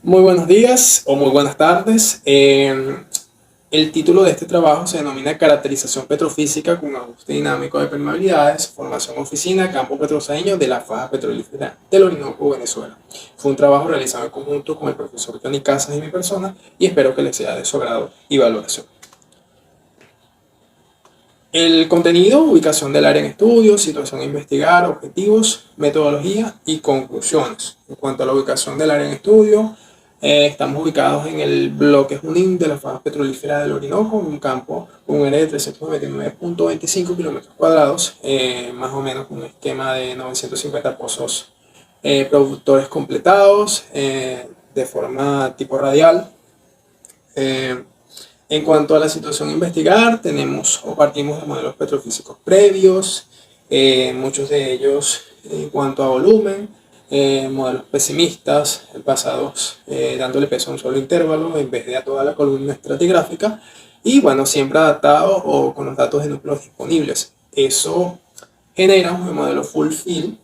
Muy buenos días o muy buenas tardes. El título de este trabajo se denomina Caracterización petrofísica con ajuste dinámico de permeabilidades, formación oficina, campo petroceño de la faja petrolífera del Orinoco, Venezuela. Fue un trabajo realizado en conjunto con el profesor Johnny Casas y mi persona y espero que les sea de su agrado y valoración. El contenido, ubicación del área en estudio, situación a investigar, objetivos, metodología y conclusiones. En cuanto a la ubicación del área en estudio, estamos ubicados en el bloque Junín de la faja petrolífera del Orinoco, en un campo con un área de 399.25 kilómetros cuadrados, más o menos un esquema de 950 pozos productores completados de forma tipo radial. Eh, en cuanto a la situación a investigar, tenemos o partimos de modelos petrofísicos previos, muchos de ellos en cuanto a volumen, modelos pesimistas, basados dándole peso a un solo intervalo en vez de a toda la columna estratigráfica, y bueno, siempre adaptado o con los datos de núcleos disponibles. Eso genera un modelo full fill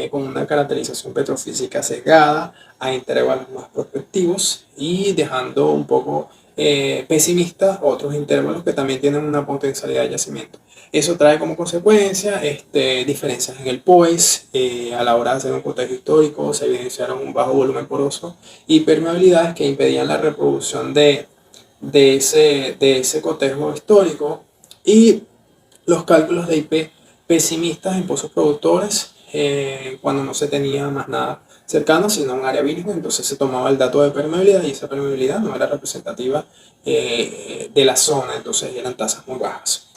con una caracterización petrofísica sesgada a intervalos más prospectivos y dejando un poco pesimistas otros intervalos que también tienen una potencialidad de yacimiento. Eso trae como consecuencia diferencias en el POES. A la hora de hacer un cotejo histórico se evidenciaron un bajo volumen poroso y permeabilidades que impedían la reproducción de ese cotejo histórico, y los cálculos de IP pesimistas en pozos productores cuando no se tenía más nada cercano, sino un área virgen. Entonces se tomaba el dato de permeabilidad y esa permeabilidad no era representativa de la zona, entonces eran tasas muy bajas.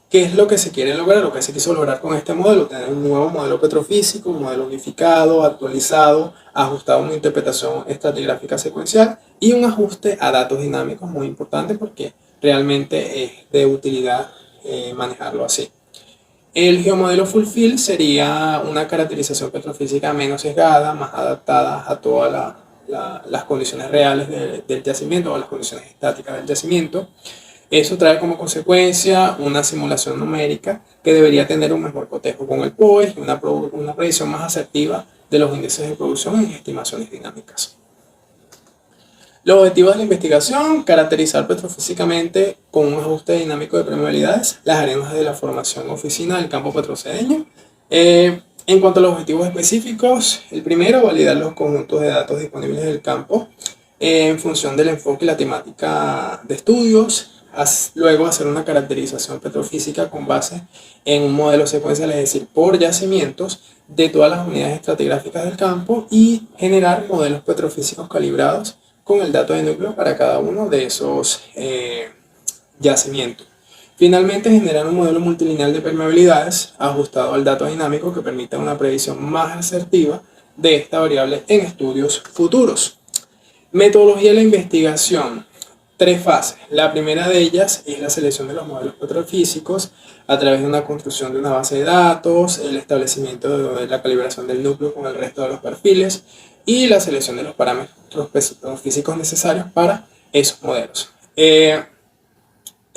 ¿Qué es lo que se quiere lograr? Lo que se quiso lograr con este modelo: tener un nuevo modelo petrofísico, un modelo unificado, actualizado, ajustado a una interpretación estratigráfica secuencial y un ajuste a datos dinámicos muy importante porque realmente es de utilidad manejarlo así. El geomodelo full fill sería una caracterización petrofísica menos sesgada, más adaptada a todas las condiciones reales del yacimiento o las condiciones estáticas del yacimiento. Eso trae como consecuencia una simulación numérica que debería tener un mejor cotejo con el POE y una predicción más asertiva de los índices de producción en estimaciones dinámicas. Los objetivos de la investigación: caracterizar petrofísicamente con un ajuste dinámico de permeabilidades las arenas de la formación oficina del campo petrocedeño. En cuanto a los objetivos específicos, el primero, validar los conjuntos de datos disponibles del campo en función del enfoque y la temática de estudios. Luego, hacer una caracterización petrofísica con base en un modelo secuencial, es decir, por yacimientos de todas las unidades estratigráficas del campo, y generar modelos petrofísicos calibrados con el dato de núcleo para cada uno de esos yacimientos. Finalmente, generar un modelo multilineal de permeabilidades ajustado al dato dinámico que permita una predicción más asertiva de esta variable en estudios futuros. Metodología de la investigación: tres fases. La primera de ellas es la selección de los modelos petrofísicos a través de una construcción de una base de datos, el establecimiento de la calibración del núcleo con el resto de los perfiles y la selección de los parámetros petrofísicos necesarios para esos modelos. En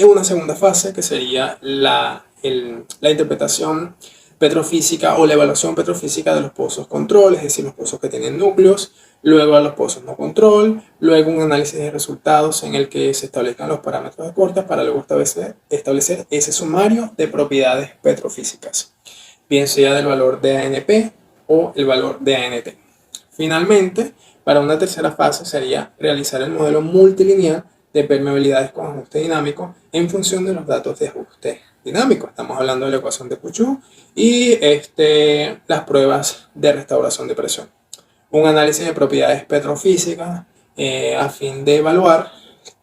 una segunda fase, que sería la interpretación petrofísica o la evaluación petrofísica de los pozos control, es decir, los pozos que tienen núcleos, luego a los pozos no control, luego un análisis de resultados en el que se establezcan los parámetros de corte para luego establecer ese sumario de propiedades petrofísicas, bien sea del valor de ANP o el valor de ANT. Finalmente, para una tercera fase sería realizar el modelo multilineal de permeabilidades con ajuste dinámico en función de los datos de ajuste dinámico. Estamos hablando de la ecuación de Puchu y las pruebas de restauración de presión. Un análisis de propiedades petrofísicas a fin de evaluar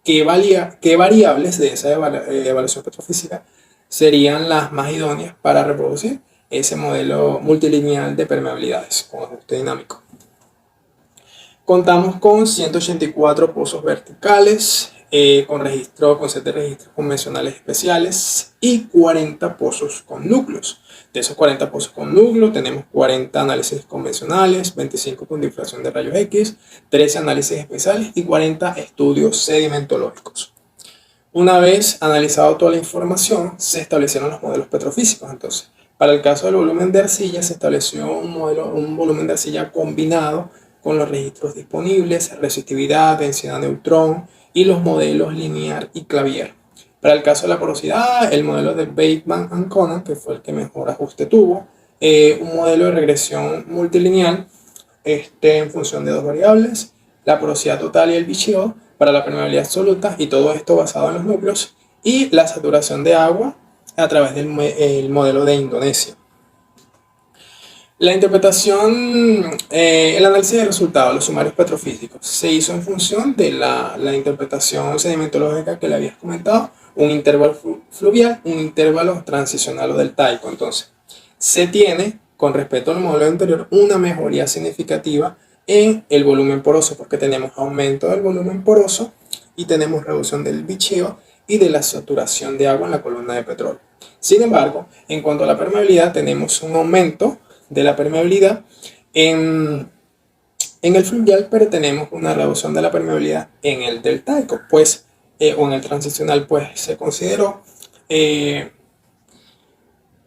qué variables de esa evaluación petrofísica serían las más idóneas para reproducir ese modelo multilineal de permeabilidades con ajuste dinámico. Contamos con 184 pozos verticales con 7 registros convencionales especiales y 40 pozos con núcleos. De esos 40 pozos con núcleo tenemos 40 análisis convencionales, 25 con difracción de rayos X, 13 análisis especiales y 40 estudios sedimentológicos. Una vez analizado toda la información, se establecieron los modelos petrofísicos. Entonces, para el caso del volumen de arcilla, se estableció un volumen de arcilla combinado con los registros disponibles, resistividad, densidad neutrón y los modelos linear y Clavier. Para el caso de la porosidad, el modelo de Bateman and Conan, que fue el que mejor ajuste tuvo, un modelo de regresión multilineal en función de dos variables, la porosidad total y el bicheo para la permeabilidad absoluta, y todo esto basado en los núcleos, y la saturación de agua a través del modelo de Indonesia. La interpretación, el análisis de resultados, los sumarios petrofísicos, se hizo en función de la interpretación sedimentológica que le habías comentado, un intervalo fluvial, un intervalo transicional o deltaico. Entonces, se tiene, con respecto al modelo anterior, una mejoría significativa en el volumen poroso, porque tenemos aumento del volumen poroso y tenemos reducción del bicheo y de la saturación de agua en la columna de petróleo. Sin embargo, en cuanto a la permeabilidad, tenemos un aumento de la permeabilidad en el fluvial, pero tenemos una reducción de la permeabilidad en el deltaico, pues, o en el transicional, pues se consideró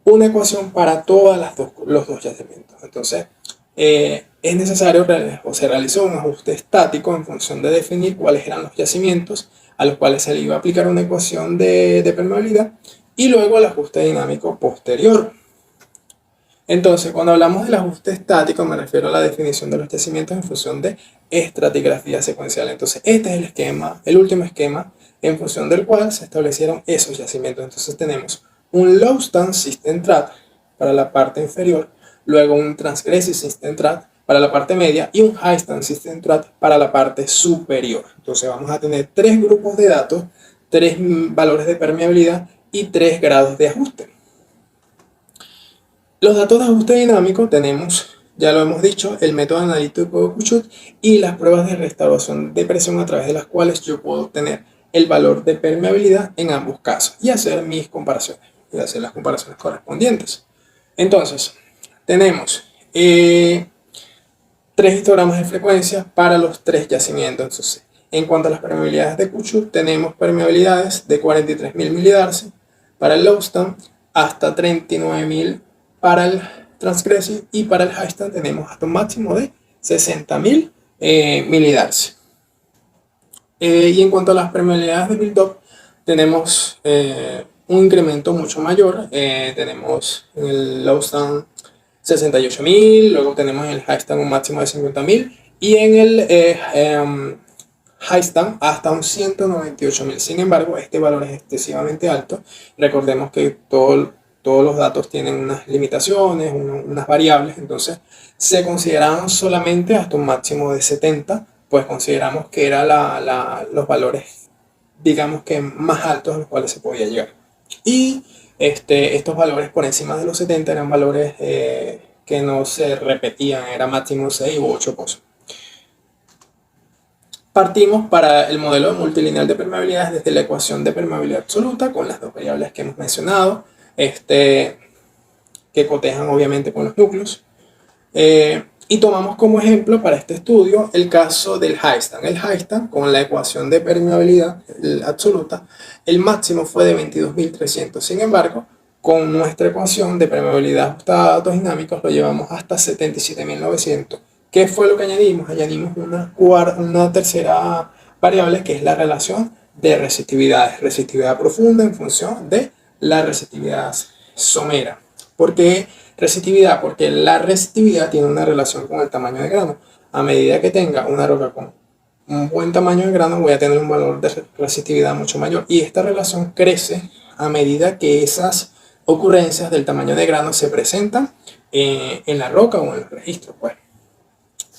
una ecuación para todos los dos yacimientos. Entonces, es necesario, o se realizó un ajuste estático en función de definir cuáles eran los yacimientos a los cuales se le iba a aplicar una ecuación de permeabilidad, y luego el ajuste dinámico posterior. Entonces, cuando hablamos del ajuste estático, me refiero a la definición de los yacimientos en función de estratigrafía secuencial. Entonces, este es el esquema, el último esquema, en función del cual se establecieron esos yacimientos. Entonces, tenemos un low stand system trap para la parte inferior, luego un transgressive system trap para la parte media y un high stand system trap para la parte superior. Entonces, vamos a tener tres grupos de datos, tres valores de permeabilidad y tres grados de ajuste. Los datos de ajuste dinámico tenemos, ya lo hemos dicho, el método analítico de Couchot y las pruebas de restauración de presión, a través de las cuales yo puedo obtener el valor de permeabilidad en ambos casos y hacer mis comparaciones, y hacer las comparaciones correspondientes. Entonces, tenemos tres histogramas de frecuencia para los tres yacimientos. Entonces, en cuanto a las permeabilidades de Couchot, tenemos permeabilidades de 43.000 milidarcy para el low stand hasta 39.000 para el transgressive, y para el high stand tenemos hasta un máximo de 60.000 milidarcy. Y en cuanto a las permeabilidades de build-up, tenemos un incremento mucho mayor. Tenemos en el low stand 68.000, luego tenemos en el high stand un máximo de 50.000 y en el high stand hasta un 198.000. Sin embargo, este valor es excesivamente alto. Recordemos que todos los datos tienen unas limitaciones, unas variables, entonces se consideraron solamente hasta un máximo de 70, pues consideramos que eran los valores, digamos que más altos a los cuales se podía llegar. Y estos valores por encima de los 70 eran valores que no se repetían, era máximo 6 u 8 pozos. Partimos para el modelo multilineal de permeabilidades desde la ecuación de permeabilidad absoluta con las dos variables que hemos mencionado, que cotejan obviamente con los núcleos. Y tomamos como ejemplo para este estudio el caso del high stand. El high stand, con la ecuación de permeabilidad absoluta, el máximo fue de 22.300. Sin embargo, con nuestra ecuación de permeabilidad ajustada a datos dinámicos lo llevamos hasta 77.900. ¿Qué fue lo que añadimos? Añadimos una tercera variable, que es la relación de resistividades. Resistividad profunda en función de la resistividad somera. ¿Por qué resistividad? Porque la resistividad tiene una relación con el tamaño de grano. A medida que tenga una roca con un buen tamaño de grano, voy a tener un valor de resistividad mucho mayor. Y esta relación crece a medida que esas ocurrencias del tamaño de grano se presentan en la roca o en los registros, pues.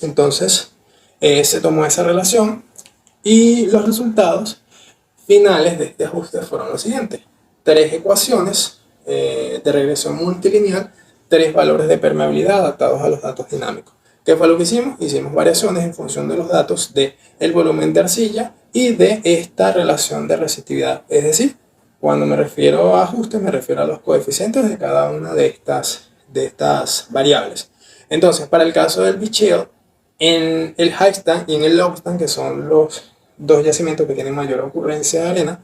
Entonces, se tomó esa relación y los resultados finales de este ajuste fueron los siguientes. Tres ecuaciones de regresión multilineal, tres valores de permeabilidad adaptados a los datos dinámicos. ¿Qué fue lo que hicimos? Hicimos variaciones en función de los datos del volumen de arcilla y de esta relación de resistividad. Es decir, cuando me refiero a ajustes, me refiero a los coeficientes de cada una de estas variables. Entonces, para el caso del bicheo, en el high stand y en el low stand, que son los dos yacimientos que tienen mayor ocurrencia de arena,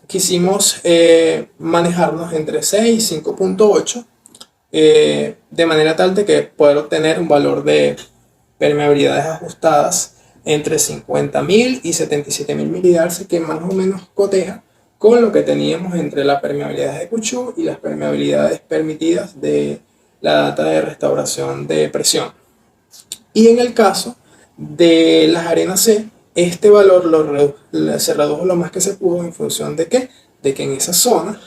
quisimos manejarnos entre 6 y 5.8, de manera tal de que poder obtener un valor de permeabilidades ajustadas entre 50.000 y 77.000 milidarse, que más o menos coteja con lo que teníamos entre la permeabilidad de Kuchu y las permeabilidades permitidas de la data de restauración de presión. Y en el caso de las arenas C, este valor se redujo lo más que se pudo en función de qué, de que en esa zona,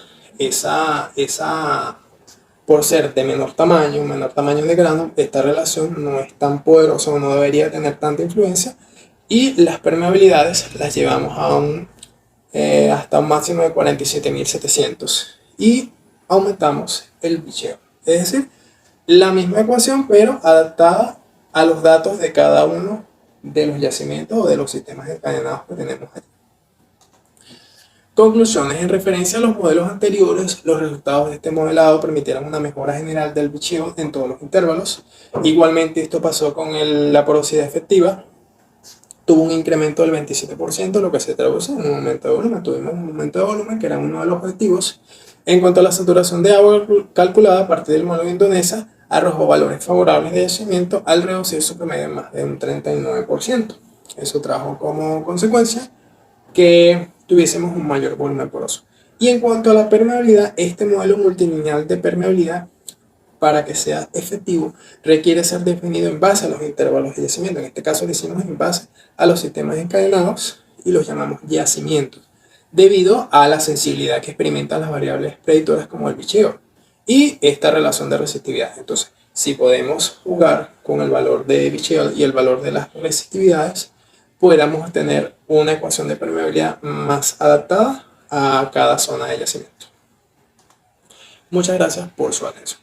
por ser de menor tamaño de grano, esta relación no es tan poderosa o no debería tener tanta influencia, y las permeabilidades las llevamos hasta un máximo de 47.700 y aumentamos el bicheo. Es decir, la misma ecuación pero adaptada a los datos de cada uno de los yacimientos o de los sistemas encadenados que tenemos aquí. Conclusiones. En referencia a los modelos anteriores, los resultados de este modelado permitieron una mejora general del bicheo en todos los intervalos. Igualmente esto pasó con la porosidad efectiva. Tuvo un incremento del 27%, lo que se traduce en un aumento de volumen. Tuvimos un aumento de volumen que era uno de los objetivos. En cuanto a la saturación de agua calculada a partir del modelo Indonesa, arrojó valores favorables de yacimiento al reducir su promedio en más de un 39%. Eso trajo como consecuencia que tuviésemos un mayor volumen poroso. Y en cuanto a la permeabilidad, este modelo multilineal de permeabilidad, para que sea efectivo, requiere ser definido en base a los intervalos de yacimiento. En este caso lo hicimos en base a los sistemas encadenados y los llamamos yacimientos, debido a la sensibilidad que experimentan las variables predictoras como el bicheo y esta relación de resistividad. Entonces, si podemos jugar con el valor de bicheo y el valor de las resistividades, podamos tener una ecuación de permeabilidad más adaptada a cada zona de yacimiento. Muchas gracias por su atención.